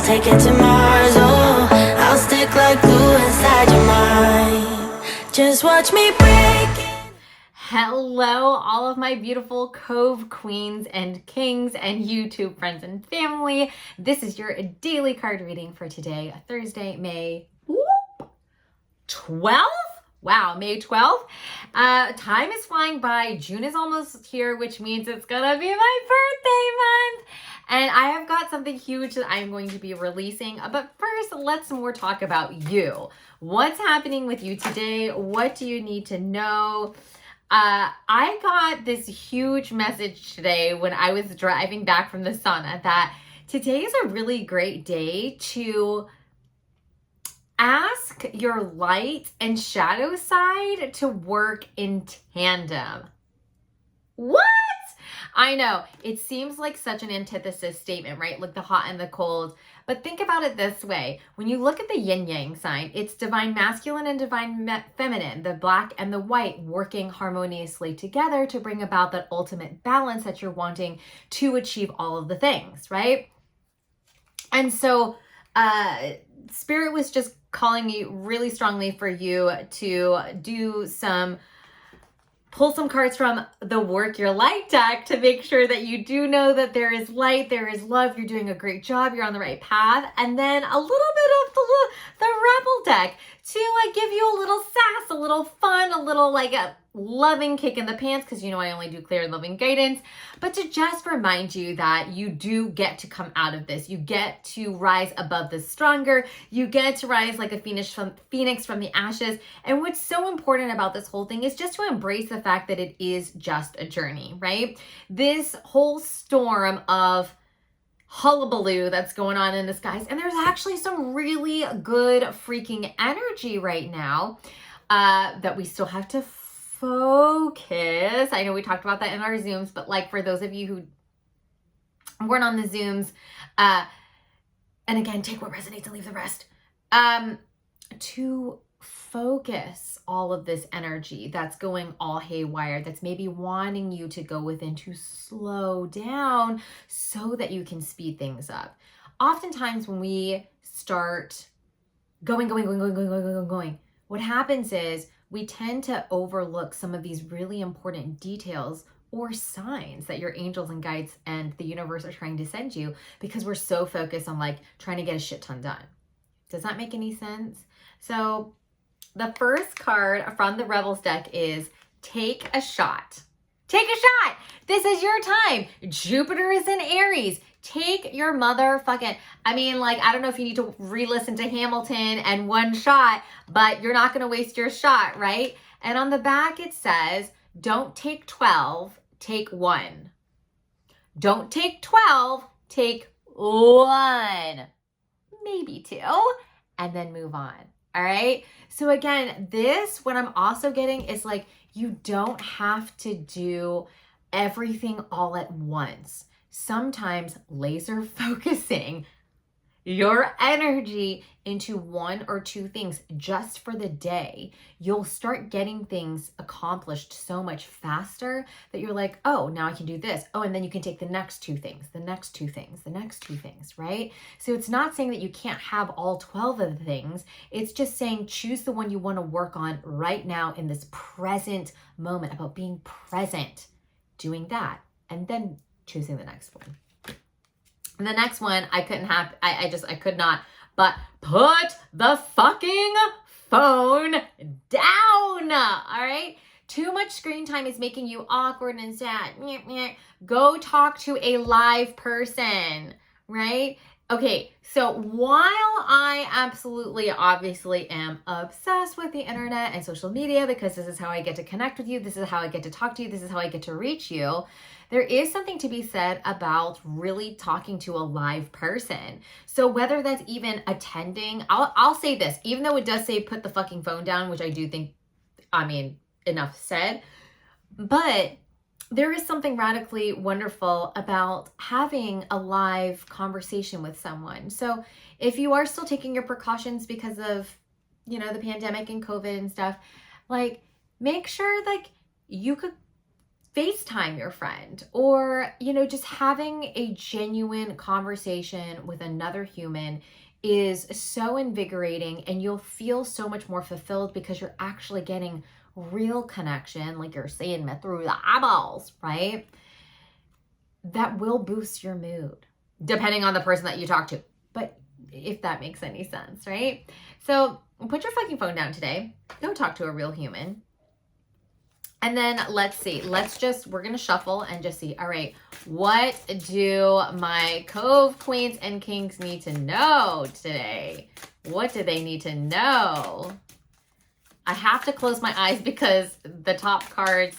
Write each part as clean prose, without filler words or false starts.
take it to Mars, oh, I'll stick like glue inside your mind. Just watch me break it. Hello, all of my beautiful Cove queens and kings and YouTube friends and family. This is your daily card reading for today, Thursday, May 12th. Wow, May 12th. Time is flying by. June is almost here, which means it's gonna be my birthday month. And I have got something huge that I'm going to be releasing. But first, let's more talk about you. What's happening with you today? What do you need to know? I got this huge message today when I was driving back from the sauna that today is a really great day to ask your light and shadow side to work in tandem. What? I know, it seems like such an antithesis statement, right? Like the hot and the cold. But think about it this way. When you look at the yin-yang sign, it's divine masculine and divine feminine, the black and the white working harmoniously together to bring about that ultimate balance that you're wanting to achieve all of the things, right? And so Spirit was just calling me really strongly for you to pull some cards from the Work Your Light deck to make sure that you do know that there is light, there is love, you're doing a great job, you're on the right path. And then a little bit of the Rebel deck to give you a little sass, a little fun, a little a loving kick in the pants, because I only do clear and loving guidance, but to just remind you that you do get to come out of this. You get to rise above this stronger. You get to rise like a phoenix from the ashes. And what's so important about this whole thing is just to embrace the fact that it is just a journey, right? This whole storm of hullabaloo that's going on in the skies, and there's actually some really good freaking energy right now that we still have to focus. I know we talked about that in our Zooms, but for those of you who weren't on the Zooms, and again, take what resonates and leave the rest, to focus all of this energy that's going all haywire, that's maybe wanting you to go within, to slow down so that you can speed things up. Oftentimes when we start going, what happens is we tend to overlook some of these really important details or signs that your angels and guides and the universe are trying to send you, because we're so focused on trying to get a shit ton done. Does that make any sense? So the first card from the Rebels deck is Take a Shot. Take a shot. This is your time. Jupiter is in Aries. Take your motherfucking, I don't know if you need to re-listen to Hamilton and One Shot, but you're not going to waste your shot, right? And on the back it says, don't take 12, take 1. Don't take 12, take 1. Maybe 2, and then move on. All right. So again, what I'm also getting is you don't have to do everything all at once. Sometimes laser focusing your energy into one or two things just for the day, you'll start getting things accomplished so much faster that you're like, oh, now I can do this. Oh, and then you can take the next two things, the next two things, the next two things, right? So it's not saying that you can't have all 12 of the things. It's just saying choose the one you want to work on right now in this present moment, about being present, doing that, and then choosing the next one. And the next one, I could not but put the fucking phone down. All right. Too much screen time is making you awkward and sad. Go talk to a live person, right? Okay, so while I absolutely, obviously am obsessed with the internet and social media, because this is how I get to connect with you, this is how I get to talk to you, this is how I get to reach you, there is something to be said about really talking to a live person. So whether that's even attending, I'll say this, even though it does say put the fucking phone down, which I do think, enough said, but there is something radically wonderful about having a live conversation with someone. So if you are still taking your precautions because of, the pandemic and COVID and stuff, make sure you could FaceTime your friend, or, just having a genuine conversation with another human is so invigorating, and you'll feel so much more fulfilled because you're actually getting real connection, like you're seeing me through the eyeballs, right? That will boost your mood, depending on the person that you talk to. But if that makes any sense, right? So put your fucking phone down today. Go talk to a real human. And then let's see, we're going to shuffle and just see, all right, what do my Cove queens and kings need to know today? What do they need to know? I have to close my eyes because the top cards.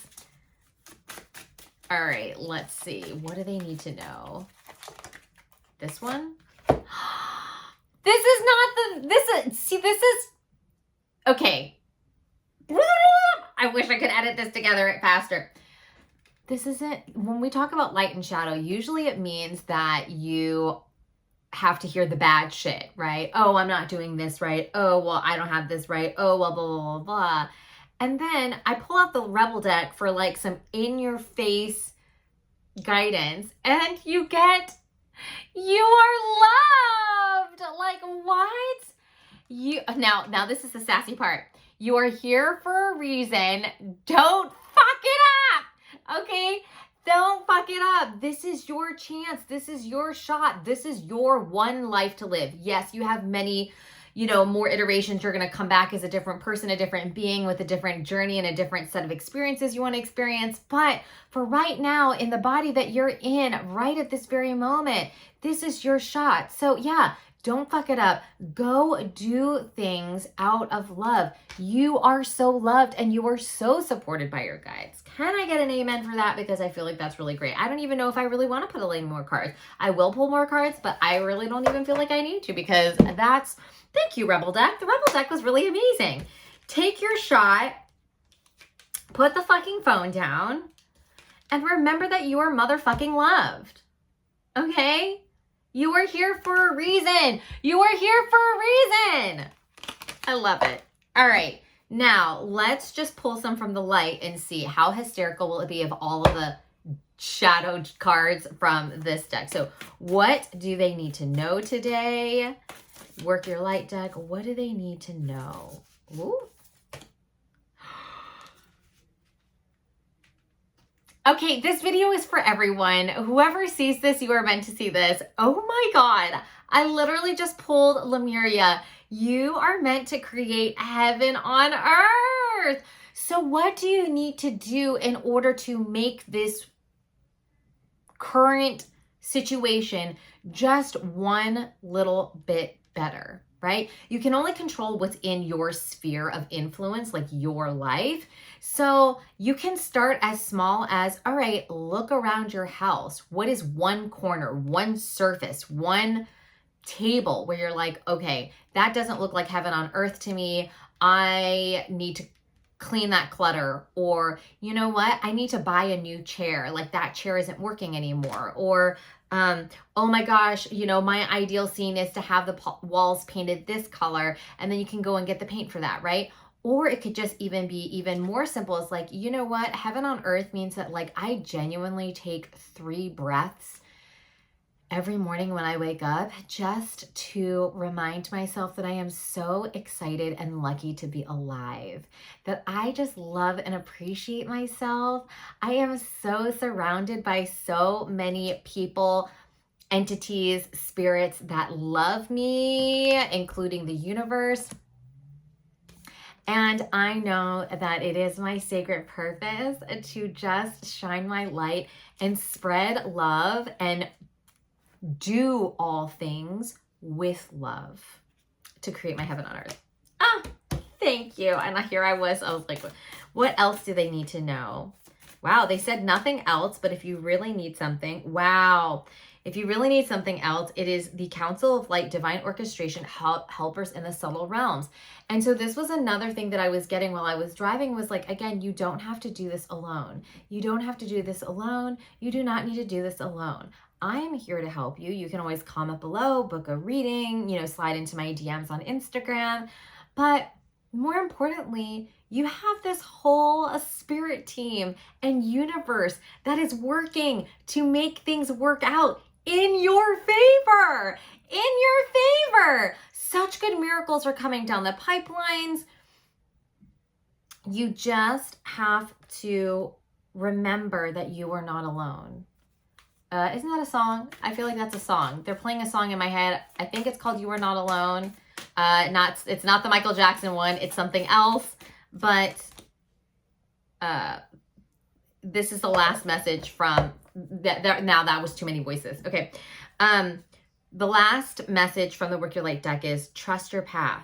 All right, let's see. What do they need to know? This one? This is not the, okay. I wish I could edit this together faster. This isn't, when we talk about light and shadow, usually it means that you have to hear the bad shit, right? Oh, I'm not doing this right. Oh, well, I don't have this right. Oh, well, blah, blah, blah, blah. And then I pull out the Rebel deck for like some in-your-face guidance, and you are loved. Like, what? Now this is the sassy part. You are here for a reason. Don't fuck it up. Okay? Don't fuck it up. This is your chance. This is your shot. This is your one life to live. Yes, you have many, more iterations. You're going to come back as a different person, a different being with a different journey and a different set of experiences you want to experience. But for right now, in the body that you're in, right at this very moment, this is your shot. So yeah, don't fuck it up. Go do things out of love. You are so loved and you are so supported by your guides. Can I get an amen for that? Because I feel like that's really great. I don't even know if I really want to put away more cards. I will pull more cards, but I really don't even feel like I need to, because thank you, Rebel deck. The Rebel deck was really amazing. Take your shot, put the fucking phone down, and remember that you are motherfucking loved. Okay? You are here for a reason. You are here for a reason. I love it. All right. Now, let's just pull some from the light and see how hysterical will it be of all of the shadowed cards from this deck. So what do they need to know today? Work your light deck. What do they need to know? Ooh. Okay, this video is for everyone. Whoever sees this, you are meant to see this. Oh my God. I literally just pulled Lemuria. You are meant to create heaven on earth. So what do you need to do in order to make this current situation just one little bit better, right? You can only control what's in your sphere of influence, like your life. So you can start as small as, all right, look around your house. What is one corner, one surface, one table where you're like, okay, that doesn't look like heaven on earth to me. I need to clean that clutter. Or, you know what? I need to buy a new chair. Like, that chair isn't working anymore. Or, oh my gosh, my ideal scene is to have the walls painted this color, and then you can go and get the paint for that, right? Or it could just even be even more simple. It's like, you know what? Heaven on earth means that, like, I genuinely take 3 breaths every morning when I wake up, just to remind myself that I am so excited and lucky to be alive, that I just love and appreciate myself. I am so surrounded by so many people, entities, spirits that love me, including the universe. And I know that it is my sacred purpose to just shine my light and spread love and do all things with love to create my heaven on earth. Ah, thank you. And here I was like, what else do they need to know? Wow, they said nothing else, but if you really need something, wow. If you really need something else, it is the Council of Light, Divine Orchestration, Helpers in the Subtle Realms. And so this was another thing that I was getting while I was driving, was like, again, you don't have to do this alone. You don't have to do this alone. You do not need to do this alone. I'm here to help you. You can always comment below, book a reading, slide into my DMs on Instagram. But more importantly, You have this whole spirit team and universe that is working to make things work out in your favor. In your favor. Such good miracles are coming down the pipelines. You just have to remember that you are not alone. Isn't that a song? I feel like that's a song. They're playing a song in my head. I think it's called You Are Not Alone. It's not the Michael Jackson one. It's something else. But this is the last message from now that was too many voices. Okay. The last message from the Work Your Light deck is trust your path.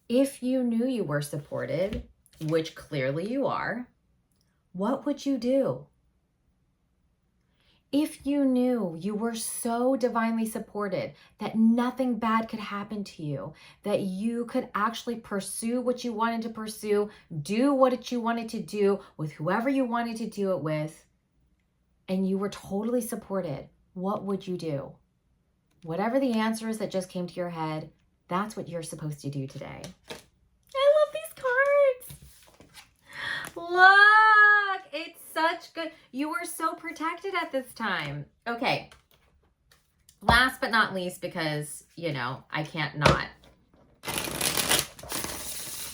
If you knew you were supported, which clearly you are, what would you do? If you knew you were so divinely supported that nothing bad could happen to you, that you could actually pursue what you wanted to pursue, do what you wanted to do with whoever you wanted to do it with, and you were totally supported, what would you do? Whatever the answer is that just came to your head, that's what you're supposed to do today. I love these cards. Look, it's such good. You are so protected at this time. Okay. Last but not least, because, you know, I can't not.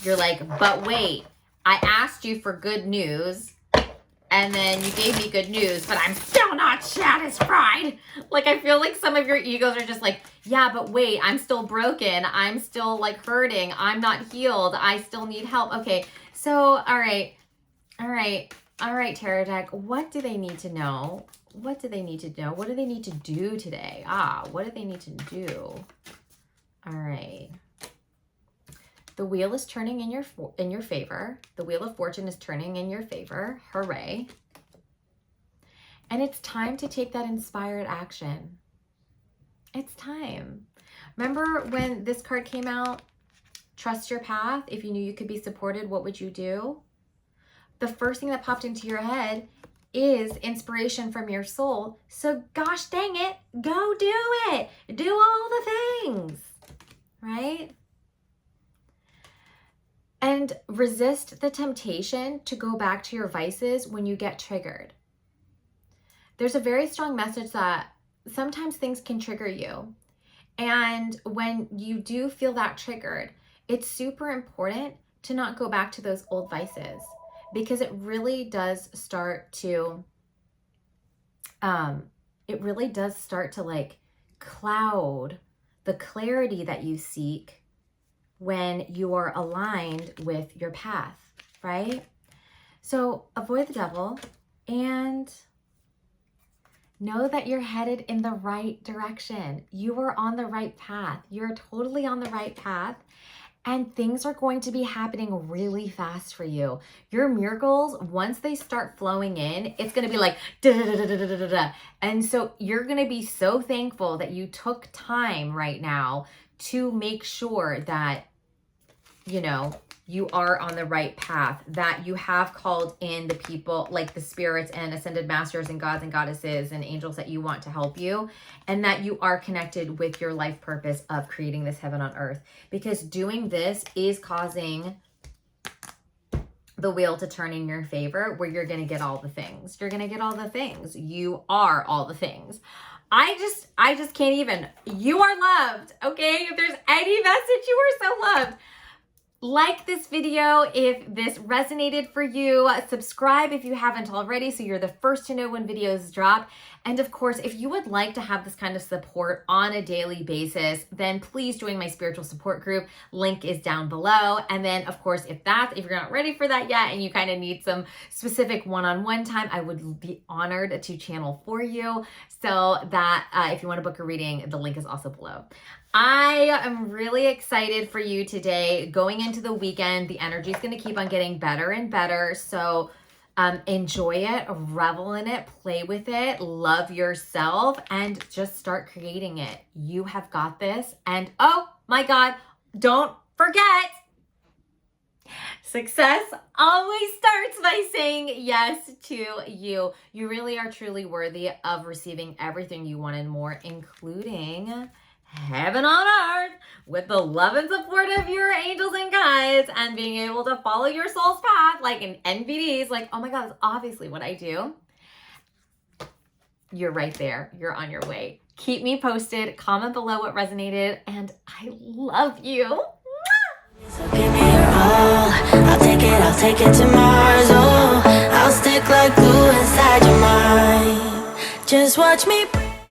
You're like, but wait, I asked you for good news and then you gave me good news, but I'm still not satisfied. Like, I feel like some of your egos are just like, yeah, but wait, I'm still broken. I'm still like hurting. I'm not healed. I still need help. Okay. So, all right, Tarot deck, what do they need to know? What do they need to know? What do they need to do today? What do they need to do? All right. The wheel is turning in your favor. The wheel of fortune is turning in your favor. Hooray. And it's time to take that inspired action. It's time. Remember when this card came out? Trust your path. If you knew you could be supported, what would you do? The first thing that popped into your head is inspiration from your soul. So gosh dang it, go do it. Do all the things, right? And resist the temptation to go back to your vices when you get triggered. There's a very strong message that sometimes things can trigger you. And when you do feel that triggered, it's super important to not go back to those old vices, because it really does start to, like cloud the clarity that you seek when you are aligned with your path, right? So avoid the devil and know that you're headed in the right direction. You are on the right path. You're totally on the right path. And things are going to be happening really fast for you. Your miracles, once they start flowing in, it's going to be like da da da da da da da. And so you're going to be so thankful that you took time right now to make sure that, you know, you are on the right path, that you have called in the people, like the spirits and ascended masters and gods and goddesses and angels that you want to help you, and that you are connected with your life purpose of creating this heaven on earth. Because doing this is causing the wheel to turn in your favor, where you're going to get all the things. You're going to get all the things. You are all the things. I just can't even. You are loved, okay? If there's any message, you are so loved. Like this video if this resonated for you. Subscribe if you haven't already so you're the first to know when videos drop. And of course, if you would like to have this kind of support on a daily basis, then please join my spiritual support group. Link is down below. And then of course, if you're not ready for that yet and you kind of need some specific one-on-one time, I would be honored to channel for you. So that if you want to book a reading, the link is also below. I am really excited for you today. Going into the weekend, the energy is going to keep on getting better and better. So enjoy it, revel in it, play with it, love yourself, and just start creating it. You have got this. And oh my God, don't forget, success always starts by saying yes to you. You really are truly worthy of receiving everything you want and more, including heaven on earth with the love and support of your angels and guides and being able to follow your soul's path, like in NVDs, like, oh my God, that's obviously what I do. You're right there. You're on your way. Keep me posted. Comment below what resonated, and I love you. So give me your all. I'll take it to Mars. Oh, I'll stick like glue inside your mind. Just watch me.